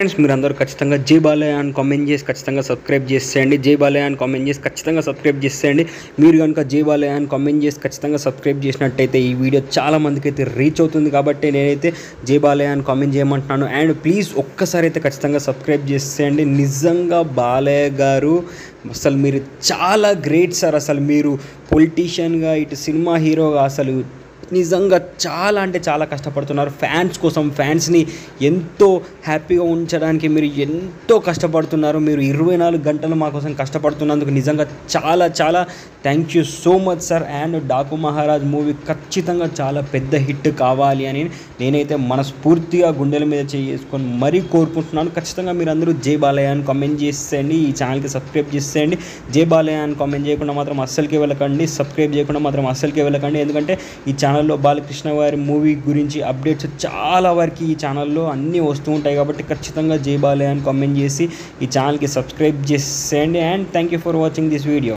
Friends మీరందరూ ఖచ్చితంగా జై బాలయ్య అని కామెంట్ చేసి ఖచ్చితంగా సబ్స్క్రైబ్ చేసేయండి. జై బాలయ్య అని కామెంట్ చేసి ఖచ్చితంగా సబ్స్క్రైబ్ చేసేయండి. మీరు కనుక జై బాలయ్య అని కామెంట్ చేసి ఖచ్చితంగా సబ్స్క్రైబ్ చేసినట్టయితే ఈ వీడియో చాలా మందికి అయితే రీచ్ అవుతుంది. కాబట్టి నేనైతే జై బాలయ్య అని కామెంట్ చేయమంటున్నాను. అండ్ ప్లీజ్ ఒక్కసారి అయితే ఖచ్చితంగా సబ్స్క్రైబ్ చేసేయండి. నిజంగా బాలయ్య గారు అసలు మీరు చాలా గ్రేట్ సార్. అసలు మీరు పొలిటీషియన్గా ఇటు సినిమా హీరోగా అసలు నిజంగా చాలా అంటే చాలా కష్టపడుతున్నారు. ఫ్యాన్స్ కోసం, ఫ్యాన్స్ని ఎంతో హ్యాపీగా ఉంచడానికి మీరు ఎంతో కష్టపడుతున్నారు. మీరు 24 గంటలు మా కోసం కష్టపడుతున్నందుకు నిజంగా చాలా చాలా thank you so much sir. And Daaku Maharaj movie ఖచ్చితంగా చాలా పెద్ద హిట్ కావాలి అని నేనైతే మనస్ఫూర్తిగా గుండెల మీద చేసుకొని మరీ కోరుకుంటున్నాను. ఖచ్చితంగా మీరు అందరూ జై బాలయ్య అని కామెంట్ చేసేయండి. ఈ ఛానల్కి సబ్స్క్రైబ్ చేసేయండి. జై బాలయ్య అని కామెంట్ చేయకుండా మాత్రం అస్సలకే వెళ్ళకండి. సబ్స్క్రైబ్ చేయకుండా మాత్రం అస్సలకే వెళ్ళకండి. ఎందుకంటే ఈ ఛానల్లో బాలకృష్ణ గారి మూవీ గురించి అప్డేట్స్ చాలా వరకు ఈ ఛానల్లో అన్నీ వస్తూ ఉంటాయి. కాబట్టి ఖచ్చితంగా జై బాలయ్య అని కామెంట్ చేసి ఈ ఛానల్కి సబ్స్క్రైబ్ చేసేయండి. And thank you for watching this video.